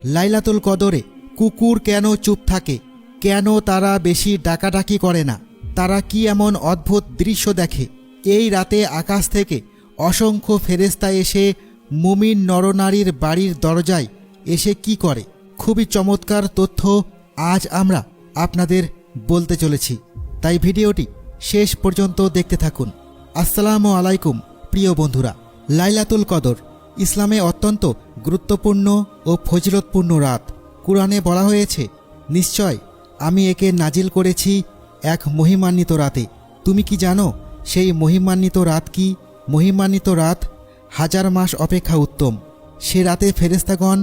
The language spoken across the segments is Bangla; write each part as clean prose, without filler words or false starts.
লাইলাতুল কদরে কুকুর কেন চুপ থাকে? কেন তারা বেশি ডাকাডাকি করে না? তারা কি এমন অদ্ভুত দৃশ্য দেখে? এই রাতে আকাশ থেকে অসংখ্য ফেরেশতা এসে মুমিন নরনারীর বাড়ির দরজায় এসে কি করে? খুবই চমৎকার তথ্য আজ আমরা আপনাদের বলতে চলেছি, তাই ভিডিওটি শেষ পর্যন্ত দেখতে থাকুন। আসসালামু আলাইকুম প্রিয় বন্ধুরা। লাইলাতুল কদর ইসলামে অত্যন্ত গুরুত্বপূর্ণ ও ফজিলতপূর্ণ রাত। কুরআনে বলা হয়েছে, নিশ্চয় আমি একে নাজিল করেছি এক মহিমান্বিত রাতে। তুমি কি জানো সেই মহিমান্বিত রাত কি? মহিমান্বিত রাত হাজার মাস অপেক্ষা উত্তম। সে রাতে ফেরেশতাগণ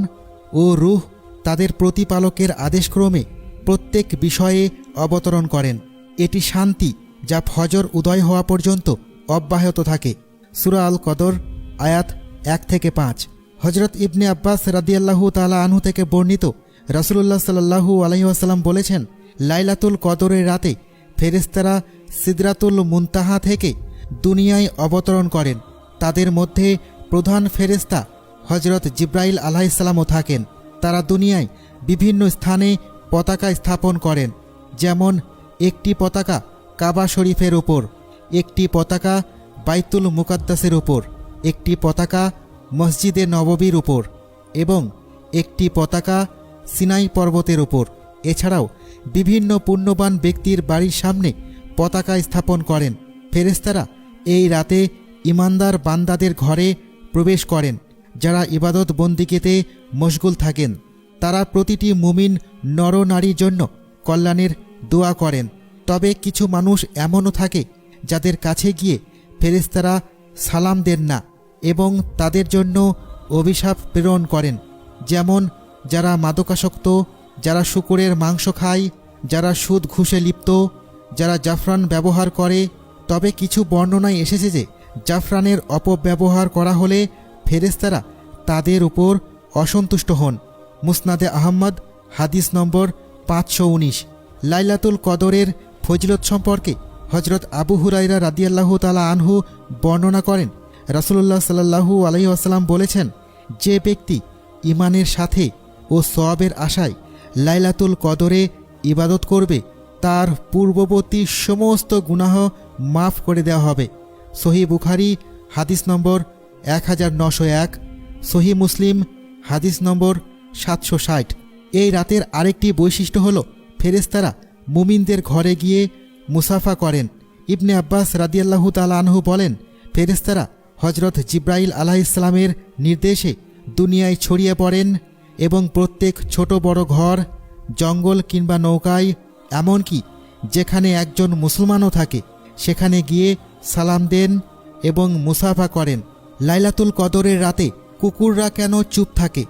ও রূহ তাদের প্রতিপালকের আদেশক্রমে প্রত্যেক বিষয়ে অবতরণ করেন। এটি শান্তি যা ফজর উদয় হওয়া পর্যন্ত অব্যাহত থাকে। সূরা আল কদর আয়াত 1-5। হযরত ইবনে আব্বাস রাদিয়াল্লাহু তাআলা আনহু থেকে বর্ণিত, রাসূলুল্লাহ সাল্লাল্লাহু আলাইহি ওয়াসাল্লাম বলেছেন, লাইলাতুল কদরের রাতে ফেরেশতারা সিদরাতুল মুনতাহা থেকে দুনিয়ায় অবতরণ করেন। তাদের মধ্যে প্রধান ফেরেশতা হযরত জিবরাইল আলাইহিস সালামও থাকেন। তারা দুনিয়ায় বিভিন্ন স্থানে পতাকা স্থাপন করেন, যেমন একটি পতাকা কাবা শরীফের উপর, একটি পতাকা বাইতুল মুকাদ্দাসের উপর, একটি পতাকা মসজিদে নববীর উপর এবং একটি পতাকা সিনাই পর্বতের উপর। এছাড়াও বিভিন্ন পুণ্যবান ব্যক্তির বাড়ির সামনে পতাকা স্থাপন করেন। ফেরেশতারা এই রাতে ঈমানদার বান্দাদের ঘরে প্রবেশ করেন, যারা ইবাদত বন্দিগিতে মশগুল থাকেন। তারা প্রতিটি মুমিন নরনারীর জন্য কল্যাণের দোয়া করেন। তবে কিছু মানুষ এমনও থাকে যাদের কাছে গিয়ে ফেরেশতারা সালাম দেন না এবং তাদের জন্য অভিশাপ প্রেরণ করেন, যেমন যারা মাদকাসক্ত, যারা শূকরের মাংস খায়, যারা সুদ ঘুষে লিপ্ত, যারা জাফরান ব্যবহার করে। তবে কিছু বর্ণনায় এসেছে যে জাফরানের অপব্যবহার করা হলে ফেরেশতারা তাদের উপর অসন্তুষ্ট হন। মুসনাদে আহমদ হাদিস নম্বর 519। লাইলাতুল কদরের ফজিলত সম্পর্কে হযরত আবু হুরায়রা রাদিয়াল্লাহু তাআলা আনহু বর্ণনা করেন, রাসূলুল্লাহ সাল্লাল্লাহু আলাইহি ওয়াসাল্লাম বলেছেন, যে ব্যক্তি ঈমানের সাথে ও সওয়াবের আশায় লাইলাতুল কদরে ইবাদত করবে, তার পূর্ববর্তী সমস্ত গুনাহ মাফ করে দেওয়া হবে। সহিহ বুখারী হাদিস নম্বর 1901, সহিহ মুসলিম হাদিস নম্বর 760। এই রাতের আরেকটি বৈশিষ্ট্য হল ফেরেশতারা মুমিনদের ঘরে গিয়ে মুসাফা করেন। ইবনে আব্বাস রাদিয়াল্লাহু তাআলা আনহু বলেন, ফেরেশতারা হযরত জিবরাইল আলাইহিস সালামের নির্দেশে দুনিয়ায় ছড়িয়ে পড়েন এবং প্রত্যেক ছোট বড় ঘর, জঙ্গল কিংবা নৌকায়, এমনকি যেখানে একজন মুসলমানও থাকে, সেখানে গিয়ে সালাম দেন এবং মুসাফা করেন। লাইলাতুল কদরের রাতে কুকুররা কেন চুপ থাকে?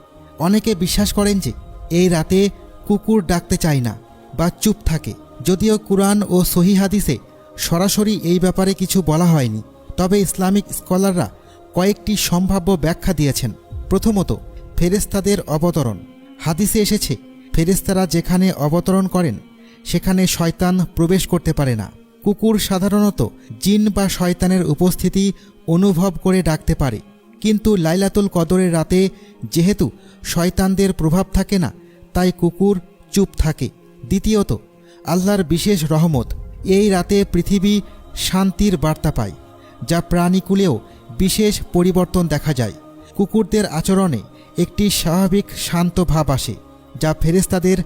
অনেকে বিশ্বাস করেন যে এই রাতে কুকুর ডাকতে চায় না বা চুপ থাকে। যদিও কুরআন ও সহিহ হাদিসে সরাসরি এই ব্যাপারে কিছু বলা হয়নি, তবে ইসলামিক স্কলাররা কয়েকটি সম্ভাব্য ব্যাখ্যা দিয়েছেন। প্রথমত, ফেরেশতাদের অবতরণ। হাদিসে এসেছে, ফেরেশতারা যেখানে অবতরণ করেন সেখানে শয়তান প্রবেশ করতে পারে না। কুকুর সাধারণত জিন বা শয়তানের উপস্থিতি অনুভব করে ডাকতে পারে, কিন্তু লাইলাতুল কদরের রাতে যেহেতু শয়তানদের প্রভাব থাকে না, তাই কুকুর চুপ থাকে। দ্বিতীয়ত, আল্লাহর বিশেষ রহমত। এই রাতে পৃথিবী শান্তির বার্তা পায়, যা প্রাণীকুলেও বিশেষ পরিবর্তন দেখা যায়। কুকুরদের আচরণে একটি স্বাভাবিক শান্ত ভাব আসে, যা ফেরেশতাদের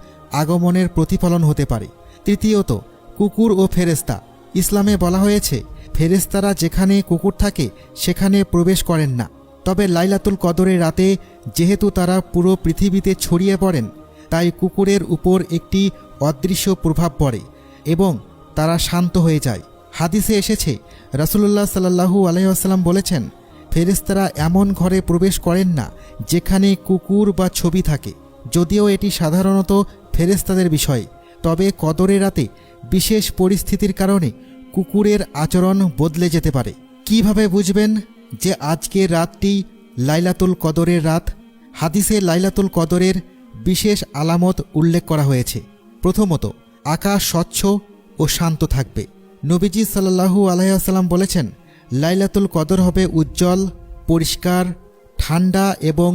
আগমনের প্রতিফলন হতে পারে। তৃতীয়ত, কুকুর ও ফেরেশতা। ইসলামে বলা হয়েছে, ফেরেশতারা যেখানে কুকুর থাকে সেখানে প্রবেশ করেন না। তবে লাইলাতুল কদরের রাতে যেহেতু তারা পুরো পৃথিবীতে ছড়িয়ে পড়েন, তাই কুকুরের উপর একটি অদৃশ্য প্রভাব পড়ে এবং তারা শান্ত হয়ে যায়। হাদিসে এসেছে, রাসূলুল্লাহ সাল্লাল্লাহু আলাইহি ওয়াসাল্লাম বলেছেন, ফেরেশতারা এমন ঘরে প্রবেশ করেন না যেখানে কুকুর বা ছবি থাকে। যদিও এটি সাধারণত ফেরেশতাদের বিষয়, তবে কদরের রাতে বিশেষ পরিস্থিতির কারণে কুকুরের আচরণ বদলে যেতে পারে। কিভাবে বুঝবেন যে আজকের রাতটি লাইলাতুল কদরের রাত? হাদিসে লাইলাতুল কদরের বিশেষ আলামত উল্লেখ করা হয়েছে। প্রথমত, আকাশ স্বচ্ছ ও শান্ত থাকবে। নবীজি সাল্লাল্লাহু আলাইহি ওয়াসাল্লাম বলেছেন, লাইলাতুল কদর হবে উজ্জ্বল, পরিষ্কার, ঠান্ডা এবং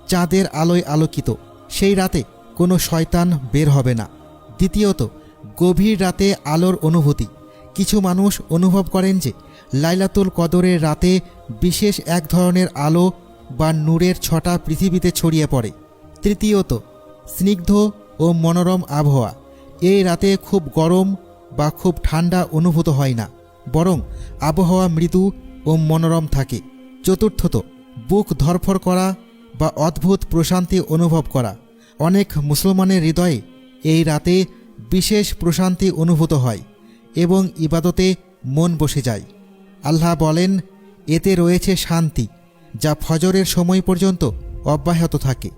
চাঁদের আলোয় আলোকিত। সেই রাতে কোনো শয়তান বের হবে না। দ্বিতীয়ত, গভীর রাতে আলোর অনুভূতি। কিছু মানুষ অনুভব করেন যে লাইলাতুল কদরের রাতে বিশেষ এক ধরনের আলো বা নূরের ছটা পৃথিবীতে ছড়িয়ে পড়ে। তৃতীয়ত, স্নিগ্ধ ও মনোরম আবহাওয়া। এই রাতে খুব গরম বা খুব ঠান্ডা অনুভূত হয় না, বরং আবহাওয়া মৃদু ও মনোরম থাকে। চতুর্থত, বুক ধরফর করা বা অদ্ভুত প্রশান্তি অনুভব করা। অনেক মুসলমানের হৃদয়ে এই রাতে বিশেষ প্রশান্তি অনুভূত হয় এবং ইবাদতে মন বসে যায়। আল্লাহ বলেন, এতে রয়েছে শান্তি যা ফজরের সময় পর্যন্ত অব্যাহত থাকে।